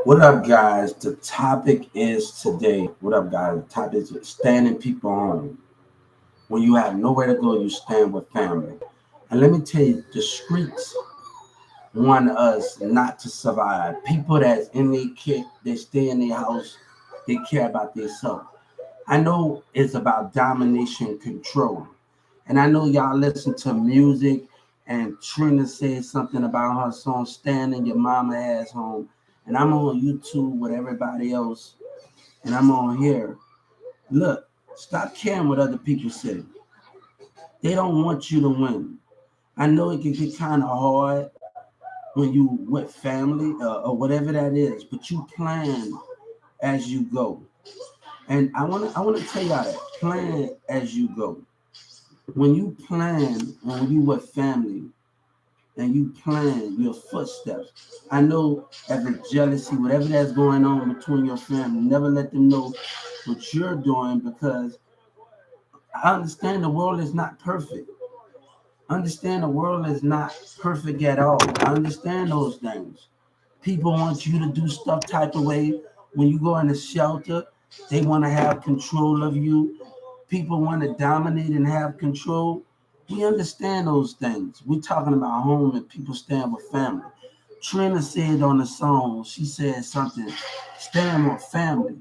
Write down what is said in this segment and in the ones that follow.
What up, guys? The topic is today. What up, guys? The topic is standing people home. When you have nowhere to go, you stand with family. And let me tell you, the streets want us not to survive. People that's in their kit, they stay in their house, they care about themselves. I know it's about domination control. And I know y'all listen to music and Trina said something about her song Standing Your Mama Ass Home. And I'm on YouTube with everybody else. And I'm on here. Look, stop caring what other people say. They don't want you to win. I know it can get kind of hard when you with family or whatever that is, but you plan as you go. And I wanna tell y'all that plan as you go. When you plan, when you with family, and you plan your footsteps. I know as a jealousy, whatever that's going on between your family, never let them know what you're doing because I understand the world is not perfect. Understand the world is not perfect at all. I understand those things. People want you to do stuff type of way. When you go in the shelter, they want to have control of you. People want to dominate and have control. We understand those things. We're talking about home and people stand with family. Trina said on the song, she said something, stand with family.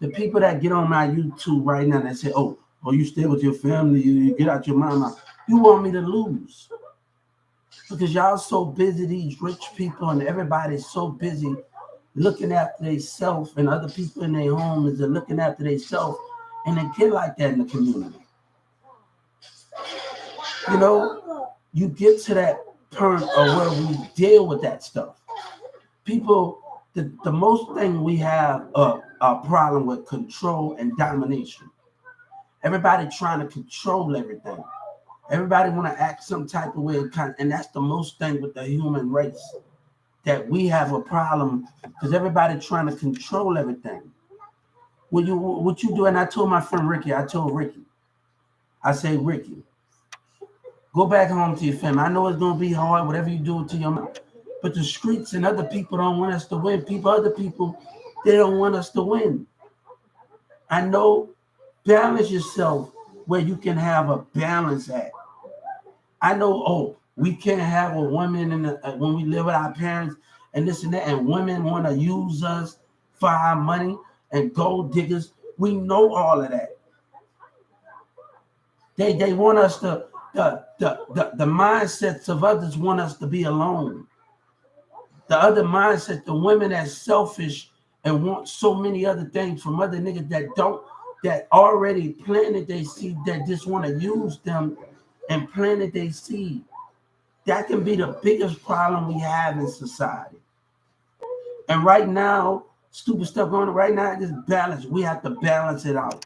The people that get on my YouTube right now that say, oh, you stay with your family, you get out your mama. You want me to lose. Because y'all so busy, these rich people and everybody's so busy looking after themselves and other people in their homes are looking after themselves and they get like that in the community. You know, you get to that point of where we deal with that stuff. People, the most thing we have a problem with control and domination. Everybody trying to control everything. Everybody want to act some type of way, and that's the most thing with the human race that we have a problem because everybody trying to control everything. What you do? And I told my friend Ricky. I told Ricky. I say Ricky, go back home to your family. I know it's gonna be hard, whatever you do to your mom. But the streets and other people don't want us to win. Other people, they don't want us to win. I know, balance yourself where you can have a balance at. I know, we can't have a woman when we live with our parents and this and that, and women want to use us for our money and gold diggers. We know all of that. They want us to the mindsets of others want us to be alone. The other mindset, the women that's selfish and want so many other things from other niggas that already planted their seed that just want to use them and planted their seed. That can be the biggest problem we have in society. And right now, stupid stuff going on right now, this balance. We have to balance it out.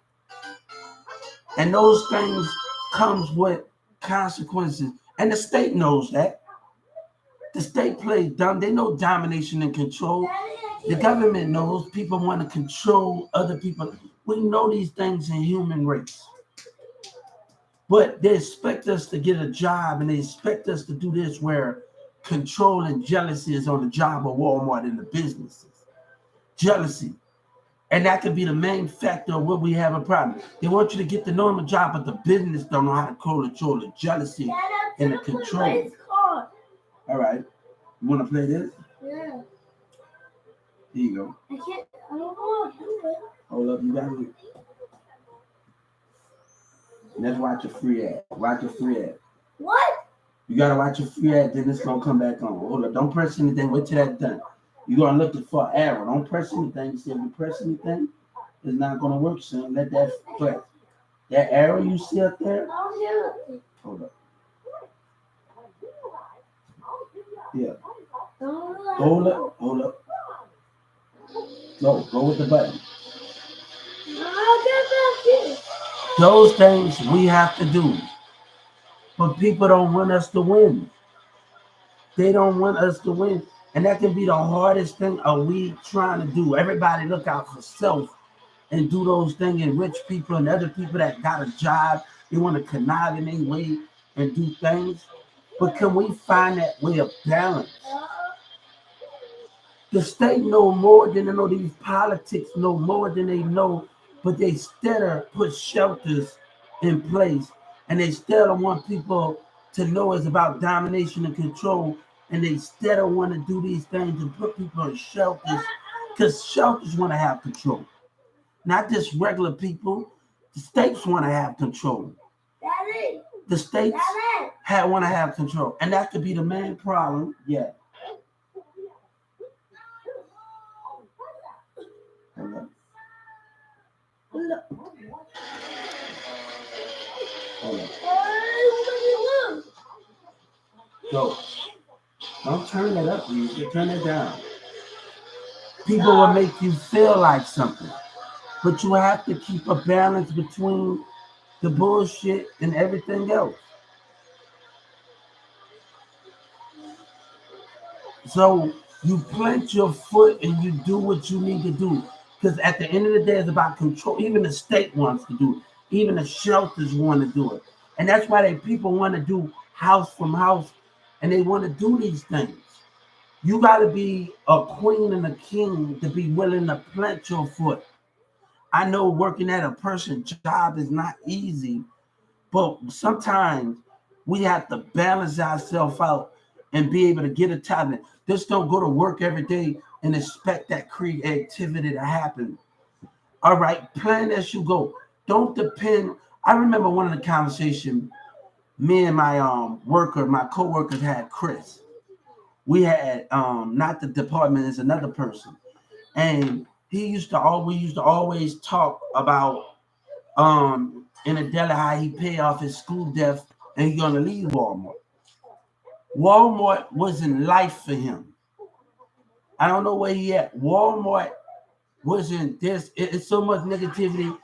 And those things comes with consequences. And the state knows that. The state plays dumb. They know domination and control. The government knows people want to control other people. We know these things in human race. But they expect us to get a job and they expect us to do this where control and jealousy is on the job of Walmart and the businesses. Jealousy. And that could be the main factor of where we have a problem. They want you to get the normal job, but the business don't know how to control the jealousy and the control. All right. You want to play this? Yeah. Here you go. I can't. I don't know how to do it. Hold up, you got it. Let's watch a free ad. Watch a free ad. What? You gotta watch a free ad, then it's gonna come back on. Hold up, don't press anything. Wait till that's done. You're gonna look for an arrow. Don't press anything. You see, if you press anything, it's not gonna work soon. Let that press. That arrow you see up there. Hold up. Yeah. Hold up. Hold up. Go with the button. I'll get back here. Those things we have to do. But people don't want us to win. They don't want us to win. And that can be the hardest thing we trying to do. Everybody look out for self and do those things. And rich people and other people that got a job, they want to connive in their way and do things. But can we find that way of balance? The state know more than they know. These politics know more than they know, but they still put shelters in place, and they still want people to know it's about domination and control, and they still want to do these things and put people in shelters because shelters want to have control, not just regular people. The states want to have control. Daddy. The states Daddy. want to have control, and that could be the main problem. Yeah. Hold on. Go. Don't turn it up, you turn it down. People will make you feel like something, but you have to keep a balance between the bullshit and everything else. So you plant your foot and you do what you need to do. Because at the end of the day, it's about control. Even the state wants to do it. Even the shelters want to do it. And that's why people want to do house from house and they want to do these things. You got to be a queen and a king to be willing to plant your foot. I know working at a person's job is not easy, but sometimes we have to balance ourselves out and be able to get a talent. Just don't go to work every day and expect that creativity to happen. All right, plan as you go. Don't depend. I remember one of the conversations me and my my co-workers had, Chris. We had not the department, it's another person. And we used to always talk about in Adela how he paid off his school debt and he's gonna leave Walmart. Walmart wasn't life for him. I don't know where he at. Walmart wasn't this. It's so much negativity.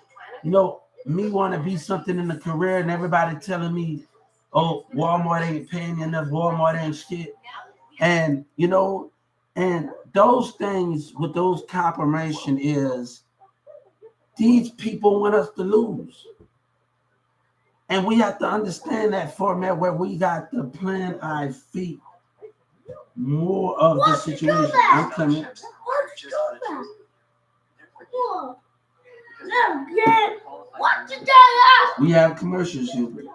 You know, me want to be something in the career and everybody telling me, oh, Walmart ain't paying me enough. Walmart ain't shit. And, you know, and those things with those confirmation is these people want us to lose. And we have to understand that format where we got to plant our feet more of the situation. I'm coming. We have commercials, Hubert.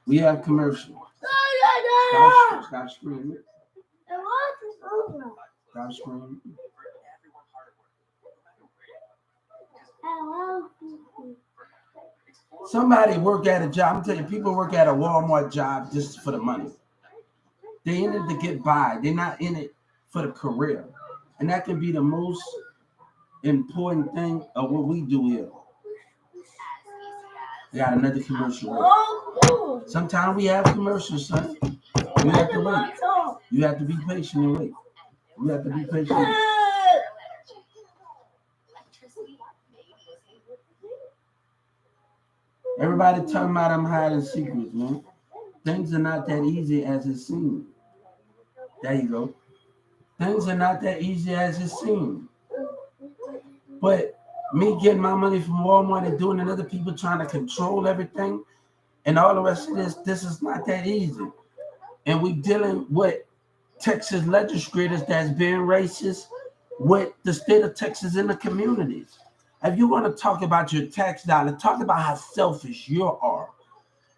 We have commercials. Stop screaming. Stop screaming. Somebody work at a job. I'm telling you, people work at a Walmart job just for the money. They in it to get by. They're not in it for the career. And that can be the most important thing of what we do here. We got another commercial. Right? Sometimes we have commercials, son. You have to wait. You have to be patient and wait. You have to be patient. Everybody talking about I'm hiding secrets, man. Things are not that easy as it seems. There you go. Things are not that easy as it seems. But me getting my money from Walmart and doing it, other people trying to control everything and all the rest of this is not that easy. And we dealing with Texas legislators that's being racist with the state of Texas and the communities. If you want to talk about your tax dollar, talk about how selfish you are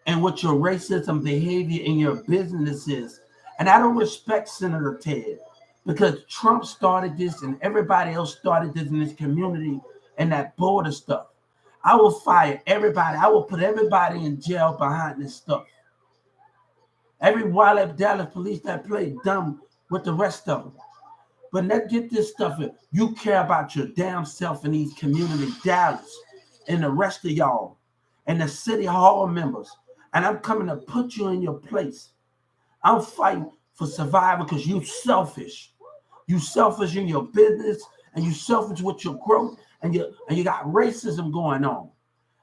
and what your racism behavior in your business is. And I don't respect Senator Ted because Trump started this and everybody else started this in this community and that border stuff. I will fire everybody. I will put everybody in jail behind this stuff. Every Wild Dallas police that played dumb with the rest of them. But let's get this stuff in. You care about your damn self in these community, Dallas, and the rest of y'all, and the city hall members. And I'm coming to put you in your place. I'm fighting for survival because you selfish. You selfish in your business, and you selfish with your growth, and you got racism going on.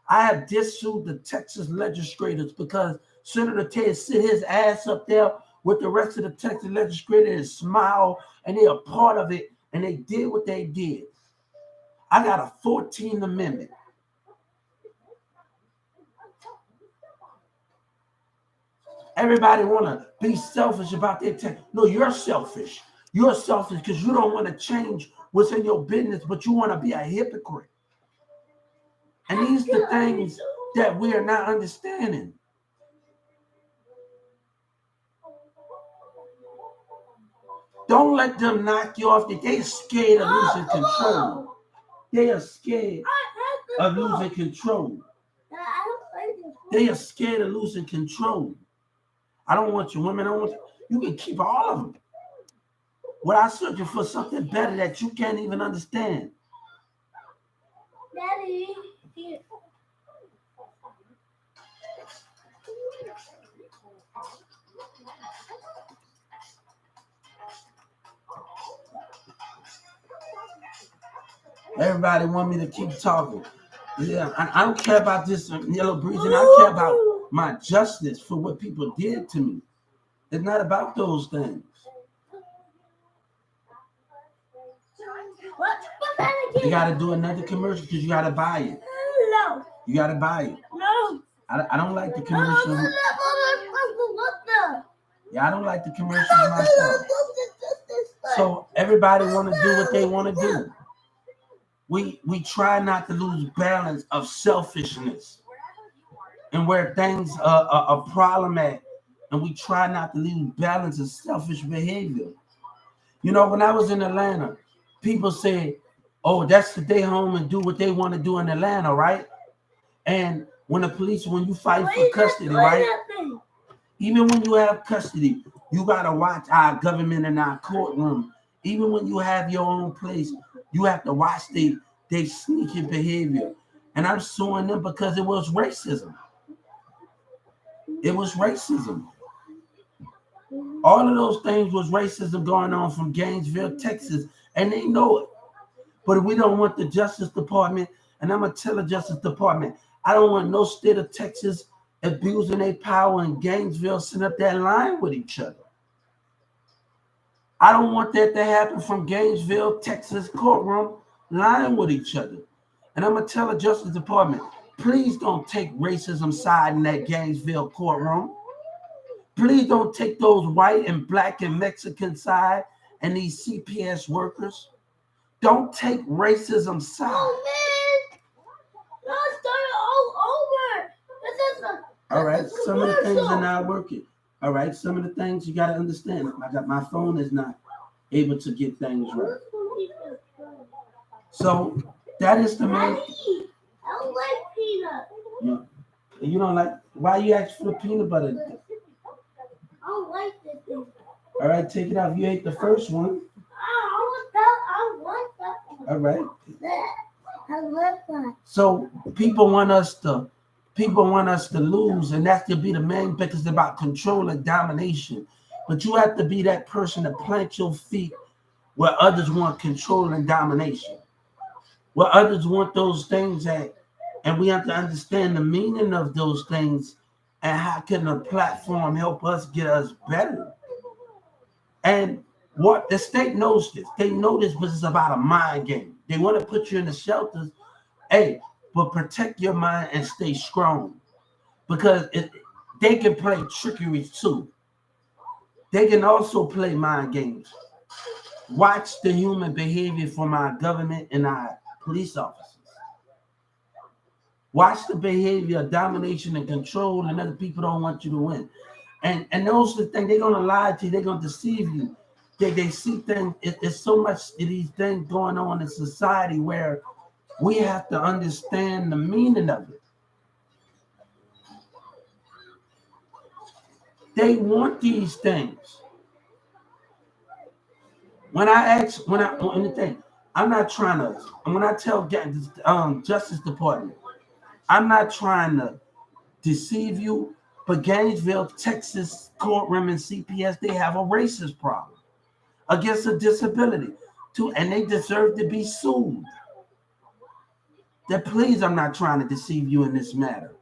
I have dissued the Texas legislators because Senator Ted sit his ass up there with the rest of the Texas legislators and smile, and they're a part of it, and they did what they did. I got a 14th Amendment. Everybody want to be selfish about their tax. No, you're selfish. You're selfish because you don't want to change what's in your business, but you want to be a hypocrite. And these are the things that we are not understanding. Don't let them knock you off. They're scared of losing control. They are scared of losing control. They are scared of losing control. I don't want you women. I don't want you. You can keep all of them. Without searching for something better that you can't even understand. Daddy. Everybody want me to keep talking. Yeah, I don't care about this yellow breathing. I care about my justice for what people did to me. It's not about those things. You got to do another commercial because you got to buy it. No. You got to buy it. No. I don't like the commercials. Yeah, I don't like the commercials myself. So everybody want to do what they want to do. We try not to lose balance of selfishness and where things are a problem at, and we try not to lose balance of selfish behavior. You know, when I was in Atlanta, people say, "Oh, that's the day home and do what they want to do in Atlanta, right?" And when you fight for custody, right? Even when you have custody, you gotta watch our government in our courtroom. Even when you have your own place, you have to watch they sneaky behavior. And I'm suing them because it was racism. It was racism. All of those things was racism going on from Gainesville, Texas, and they know it. But we don't want the Justice Department, and I'm going to tell the Justice Department, I don't want no state of Texas abusing their power in Gainesville, sitting up that line with each other. I don't want that to happen from Gainesville, Texas courtroom, lying with each other. And I'm going to tell the Justice Department, please don't take racism side in that Gainesville courtroom. Please don't take those white and black and Mexican side and these CPS workers. Don't take racism side. Oh, man. Let's start all over. All right, some of the things are not working. All right, some of the things you got to understand. My phone is not able to get things right. So that is the main. I don't like peanut. You don't like? Why you ask for the peanut butter? I don't like this thing. All right, take it off. You ate the first one. I want that one. All right. I love that. So people want us to lose, and that could be the main because it's about control and domination. But you have to be that person to plant your feet where others want control and domination, where others want those things at, and we have to understand the meaning of those things and how can a platform help us get us better. And what the state knows this. They know this, but it's about a mind game. They want to put you in the shelters. Hey, but protect your mind and stay strong, because they can play trickery too. They can also play mind games. Watch the human behavior from our government and our police officers. Watch the behavior of domination and control, and other people don't want you to win. And those are the things, they're gonna lie to you, they're gonna deceive you. They see things, it's so much of these things going on in society where we have to understand the meaning of it. They want these things. When I tell Justice Department, I'm not trying to deceive you, but Gainesville, Texas courtroom and CPS, they have a racist problem against a disability too, and they deserve to be sued. That please, I'm not trying to deceive you in this matter,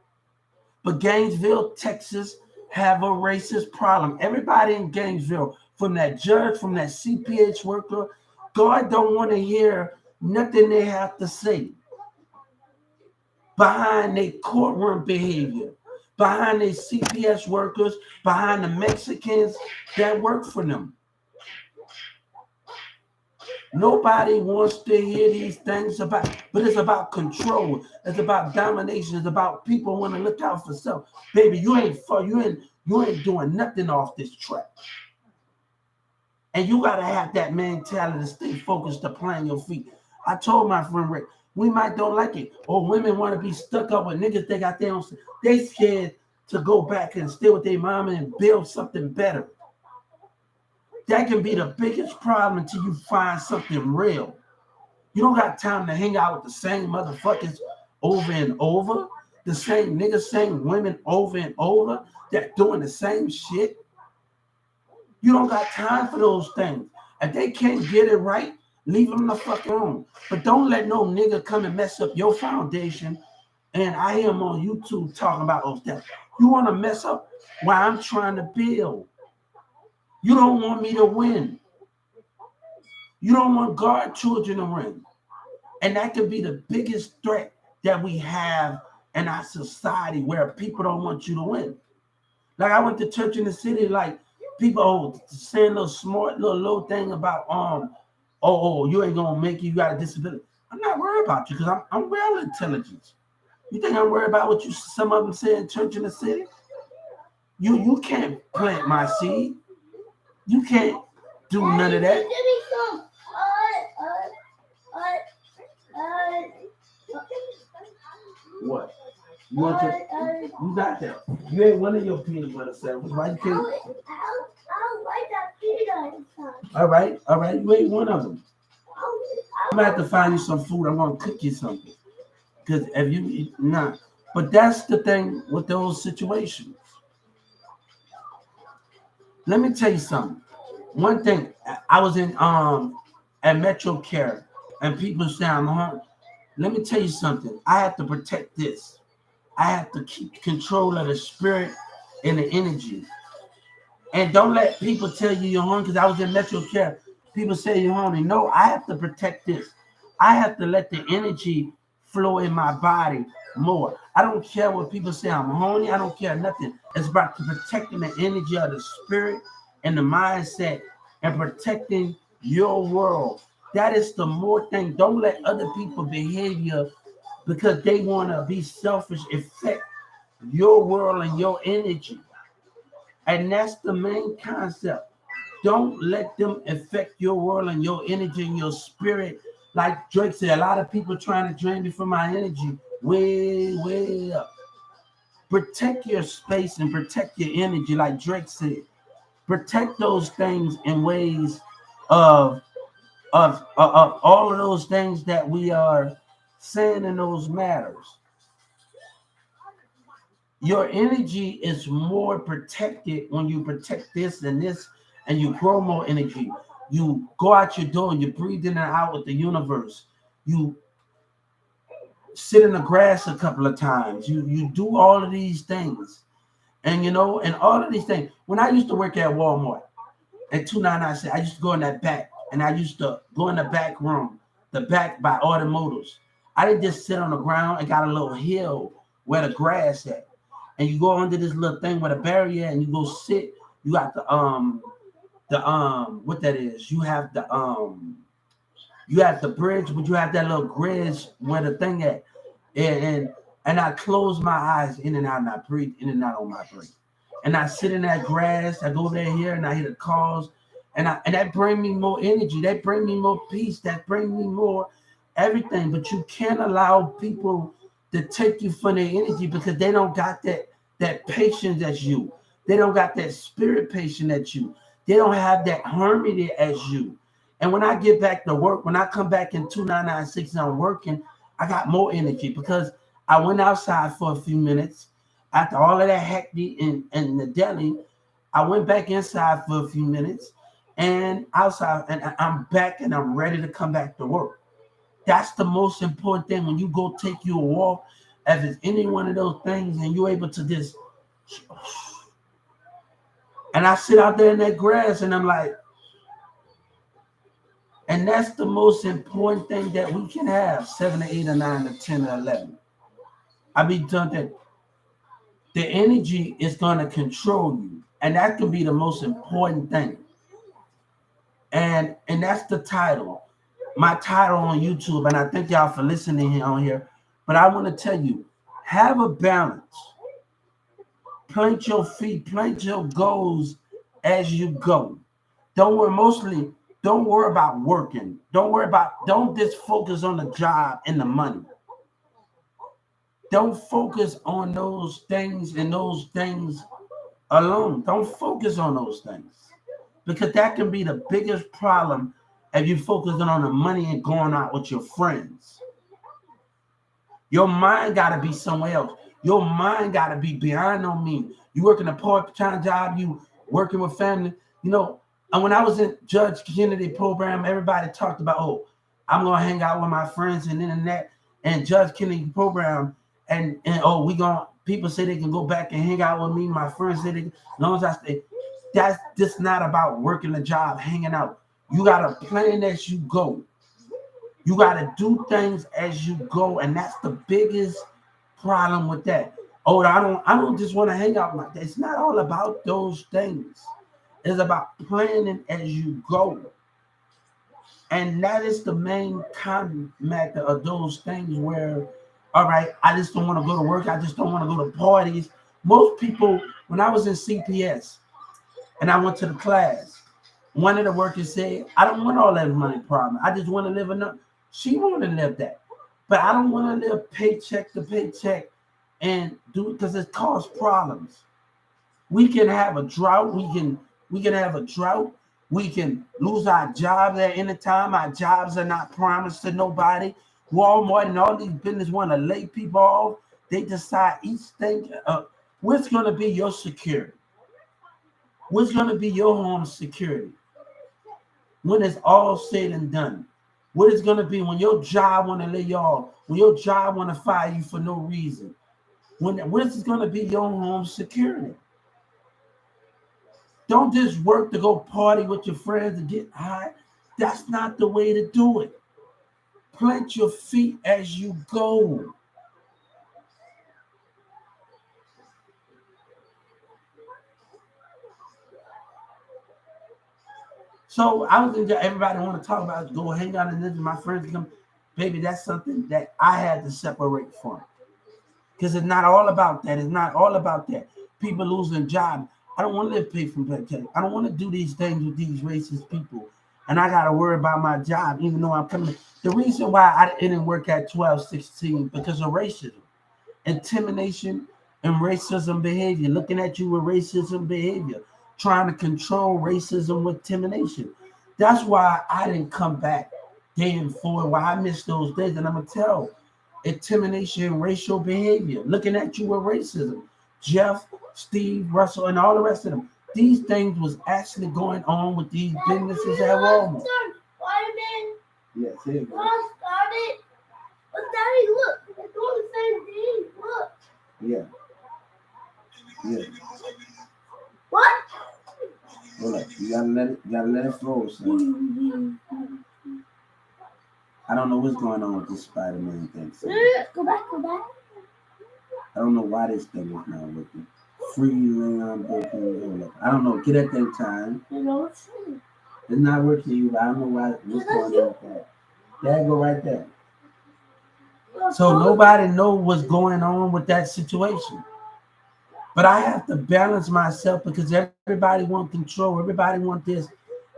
but Gainesville, Texas have a racist problem. Everybody in Gainesville, from that judge, from that CPS worker, God don't want to hear nothing they have to say behind their courtroom behavior, behind their CPS workers, behind the Mexicans that work for them. Nobody wants to hear these things about, but it's about control. It's about domination. It's about people want to look out for self. Baby, you ain't doing nothing off this track. And you gotta have that mentality to stay focused to plant your feet. I told my friend Rick, we might don't like it. Or women want to be stuck up with niggas they got their own. They scared to go back and stay with their mama and build something better. That can be the biggest problem until you find something real. You don't got time to hang out with the same motherfuckers over and over, the same niggas, same women over and over that doing the same shit. You don't got time for those things. If they can't get it right, leave them the fuck alone. But don't let no nigga come and mess up your foundation. And I hear him on YouTube talking about those things. You want to mess up while I'm trying to build. You don't want me to win. You don't want God children to win. And that can be the biggest threat that we have in our society where people don't want you to win. Like I went to church in the city, like people saying a little smart little low thing about you ain't gonna make it, you got a disability. I'm not worried about you because I'm well intelligent. You think I'm worried about what some of them say in church in the city? You can't plant my seed. You can't do none of that. What? You want to? You got that. You ain't one of your peanut butter sandwiches. Why you can't? I like that peanut. All right. You ain't one of them. I'm gonna have to find you some food. I'm gonna cook you something. Because if you eat, nah. But that's the thing with those situations. Let me tell you something. One thing, I was in at Metro Care, and people say I'm home. Let me tell you something. I have to protect this. I have to keep control of the spirit and the energy. And don't let people tell you you're hungry. Because I was in Metro Care. People say you're hungry. No, I have to protect this. I have to let the energy flow in my body more. I don't care what people say I'm horny. I don't care nothing. It's about protecting the energy of the spirit and the mindset and protecting your world. That is the more thing. Don't let other people behavior because they want to be selfish affect your world and your energy. And that's the main concept. Don't let them affect your world and your energy and your spirit. Like Drake said, a lot of people trying to drain me from my energy. Way up. Protect your space and protect your energy, like Drake said. Protect those things in ways of of all of those things that we are saying in those matters. Your energy is more protected when you protect this and this, and you grow more energy. You go out your door and you breathe in and out with the universe. You sit in the grass a couple of times. You do all of these things. And all of these things. When I used to work at Walmart at 299, I used to go in that back, and I used to go in the back room, the back by automotives. I didn't just sit on the ground and got a little hill where the grass at. And you go under this little thing with a barrier and you go sit. You got the what that is. You have the bridge, but you have that little bridge where the thing at. And I close my eyes in and out, and I breathe in and out on my breath. And I sit in that grass, I go over there here and I hear the calls, and that bring me more energy, that bring me more peace, that bring me more everything. But you can't allow people to take you from their energy because they don't got that patience as you. They don't got that spirit patience as you. They don't have that harmony as you. And when I get back to work, when I come back in 2996 and I'm working, I got more energy because I went outside for a few minutes. After all of that hectic in the deli, I went back inside for a few minutes and outside, and I'm back and I'm ready to come back to work. That's the most important thing when you go take you a walk. If it's any one of those things and you're able to just, and I sit out there in that grass and I'm like, and that's the most important thing that we can have, 7 or 8 or 9 or 10 or 11. I be done that. The energy is going to control you, and that can be the most important thing. And that's the title. my title on YouTube, and I thank y'all for listening here on here. But I want to tell you, have a balance. Plant your feet, plant your goals as you go. Don't worry about working. Don't just focus on the job and the money. Don't focus on those things and those things alone. Don't focus on those things because that can be the biggest problem if you're focusing on the money and going out with your friends. Your mind got to be somewhere else. Your mind got to be behind on me. You working a part-time job, you working with family. You know, and when I was in Judge Kennedy program, everybody talked about, oh, I'm going to hang out with my friends and internet and Judge Kennedy program. And oh, people say they can go back and hang out with me. My friends say as long as I stay. That's just not about working a job, hanging out. You got to plan as you go. You got to do things as you go, and that's the biggest problem with that. Oh, I don't just want to hang out like that. It's not all about those things. It's about planning as you go. And that is the main matter of those things where, all right, I just don't want to go to work. I just don't want to go to parties. Most people, when I was in CPS and I went to the class, one of the workers said, I don't want all that money problem. I just want to live enough. She want to live that. But I don't want to live paycheck to paycheck and do it because it causes problems. We can have a drought. We can have a drought. We can lose our jobs at any time. Our jobs are not promised to nobody. Walmart and all these businesses want to lay people off. They decide each thing. What's going to be your security? What's going to be your home security? When it's all said and done. What is going to be when your job want to lay you off? When your job want to fire you for no reason? What is going to be your home security? Don't just work to go party with your friends and get high. That's not the way to do it. Plant your feet as you go. So I was in there, everybody want to talk about go hang out and this, my friends come. Baby, that's something that I had to separate from. Because it's not all about that. It's not all about that. People losing jobs. I don't want to live pay from paycheck. I don't want to do these things with these racist people. And I got to worry about my job, even though I'm coming. The reason why I didn't work at 12, 16, because of racism, intimidation, and racism behavior. Looking at you with racism behavior. Trying to control racism with intimidation. That's why I didn't come back day and forward. Why I missed those days. And I'm going to tell intimidation, racial behavior, looking at you with racism. Jeff, Steve, Russell, and all the rest of them. These things was actually going on with these businesses at Walmart. Yes, here you go. Started. But Daddy, look, it's doing the same thing. Look. Yeah. Yeah. What? Hold up. You gotta let it flow, son. I don't know what's going on with this Spider-Man thing. So Go back. I don't know why this thing is not working. Free Leon Bacon. I don't know. Get at that time. It's not working you, but I don't know what's going on with that. There go right there. So nobody know what's going on with that situation. But I have to balance myself because everybody want control. Everybody want this.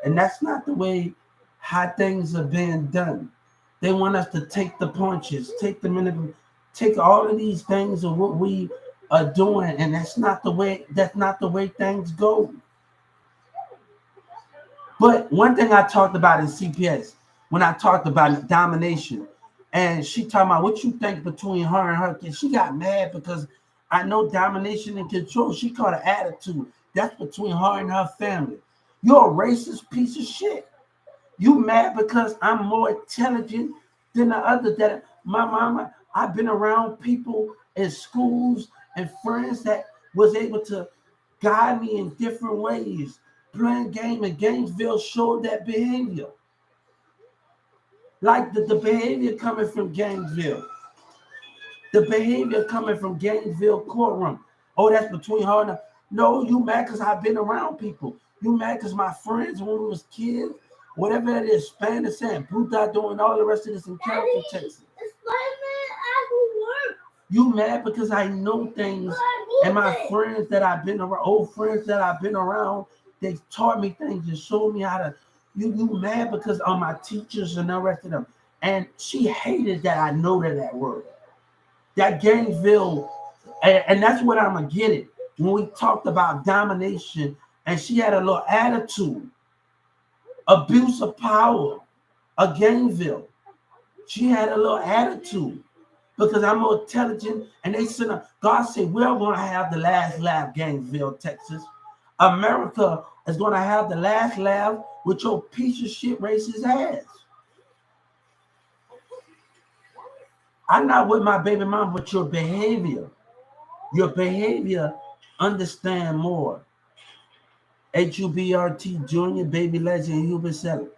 And that's not the way how things are being done. They want us to take the punches, take all of these things of what we are doing. And that's not the way things go. But one thing I talked about in CPS, when I talked about domination, and she talking about what you think between her and her kids. She got mad because I know domination and control. She called an attitude. That's between her and her family. You're a racist piece of shit. You mad because I'm more intelligent than the other. That my mama, I've been around people in schools and friends that was able to guide me in different ways. Playing game in Gainesville showed that behavior. Like the behavior coming from Gainesville. The behavior coming from Gainesville courtroom. Oh, that's between her and her. No, you mad because I've been around people. You mad because my friends when we was kids, whatever it is, Spanish and Buddha doing all the rest of this in Carrollton, Texas. You mad because I know things, and my friends that I've been around, old friends that I've been around, they taught me things and showed me how to. You mad because of my teachers and the rest of them. And she hated that I know that word. That Gainesville, and that's what I'm gonna get it. When we talked about domination, and she had a little attitude, abuse of power, a Gainesville. She had a little attitude because I'm more intelligent, and they said, God said, we're going to have the last laugh, Gainesville, Texas. America is going to have the last laugh with your piece of shit racist ass. I'm not with my baby mom, but your behavior. Your behavior, understand more. HUBRT, Junior, Baby Legend, Human Sellers.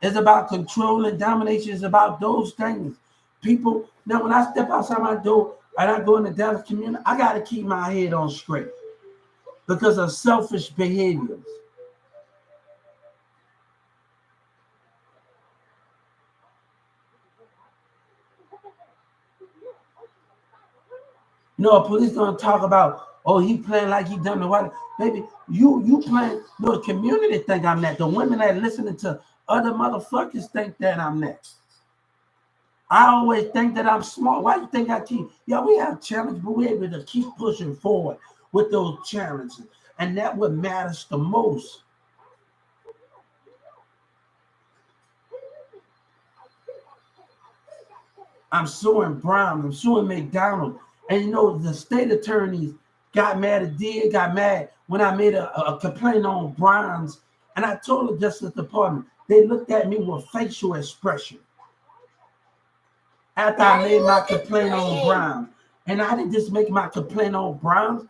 It's about control and domination. It's about those things. People, now when I step outside my door and I go in the Dallas community, I got to keep my head on straight because of selfish behaviors. You know, police gonna talk about, oh, he playing like he done the white. Baby, you playing. No, the community think I'm that. The women that listening to other motherfuckers think that I'm that. I always think that I'm smart. Why you think I keep? Yeah, we have challenges, but we're able to keep pushing forward with those challenges. And that what matters the most. I'm suing Brown. I'm suing McDonald. And you know, the state attorneys got mad at D, got mad when I made a complaint on Browns. And I told the Justice Department, they looked at me with facial expression after I made my complaint on Brown. And I didn't just make my complaint on Browns.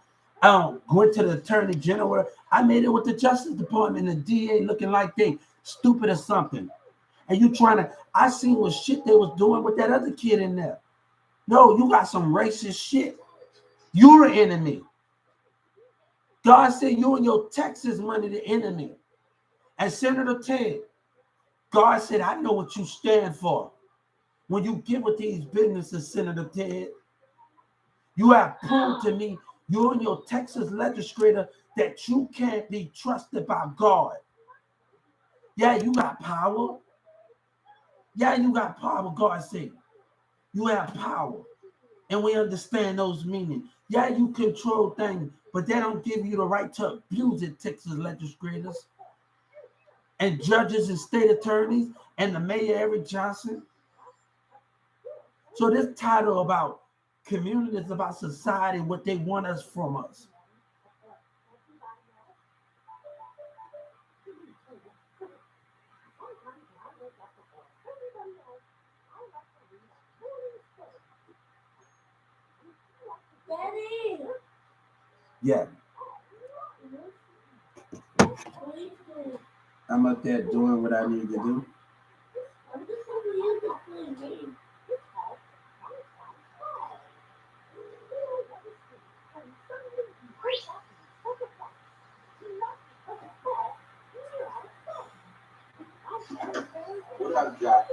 Went to the Attorney General. I made it with the Justice Department and the DA looking like they stupid or something. And you trying to, I seen what shit they was doing with that other kid in there. No, you got some racist shit. You're an enemy. God said you and your Texas money the enemy. And Senator Ted, God said, I know what you stand for. When you get with these businesses, Senator Ted, you have proved to me, you and your Texas legislator, that you can't be trusted by God. Yeah, you got power. Yeah, you got power, God said. You have power. And we understand those meanings. Yeah, you control things, but they don't give you the right to abuse it, Texas legislators and judges and state attorneys and the mayor, Eric Johnson. So this title about community is about society, what they want us from us. Daddy. Yeah. I'm up there doing what I need to do. I'm just hoping you can play games. What I've got.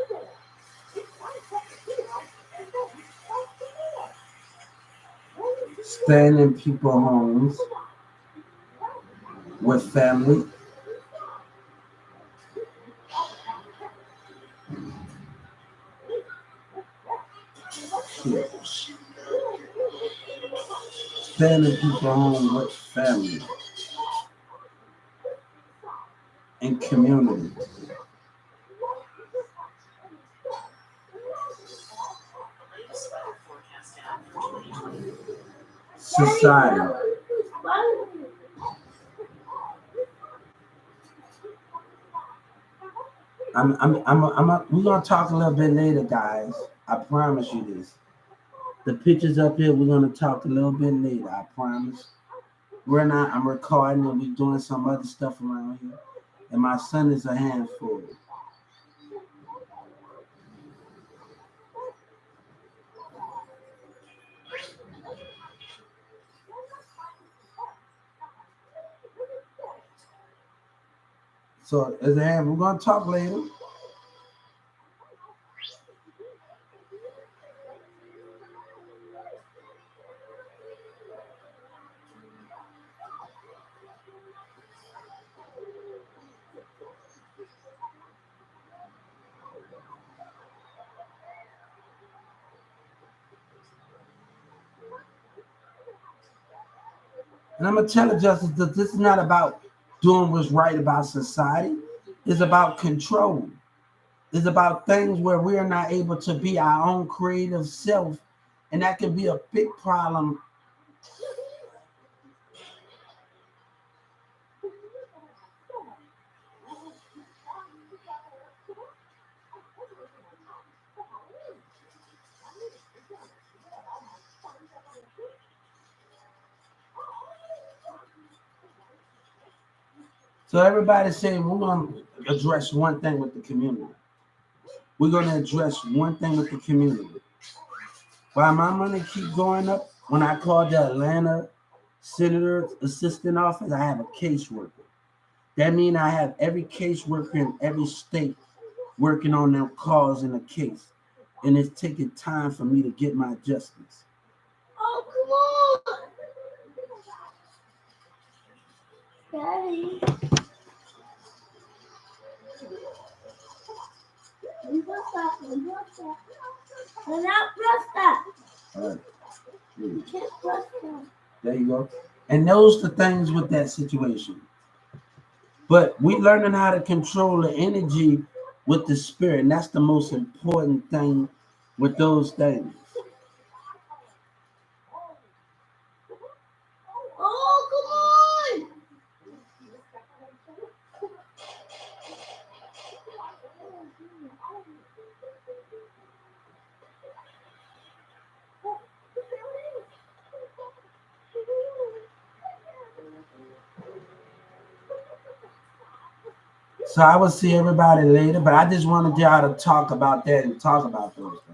Staying in people's homes with family. Shit. Staying in people's home with family and community. Society. We're gonna talk a little bit later, guys. I promise you this. The pictures up here, we're gonna talk a little bit later. I promise. We're not. I'm recording and we're doing some other stuff around here. And my son is a handful. So as I have, we're gonna talk later. And I'm gonna tell the justice that this is not about doing what's right about society. It's about control. It's about things where we are not able to be our own creative self, and that can be a big problem. So everybody's saying we're gonna address one thing with the community. We're gonna address one thing with the community. Why my money keep going up? When I called the Atlanta Senator's Assistant Office, I have a caseworker. That means I have every caseworker in every state working on their cause in a case. And it's taking time for me to get my justice. Oh, come on. Daddy. You press that. You press that. Do not press that. All right. You can't press that. There you go. And those the things with that situation. But we learning how to control the energy with the spirit. And that's the most important thing with those things. Oh, come on. So I will see everybody later, but I just wanted y'all to talk about that and talk about those things.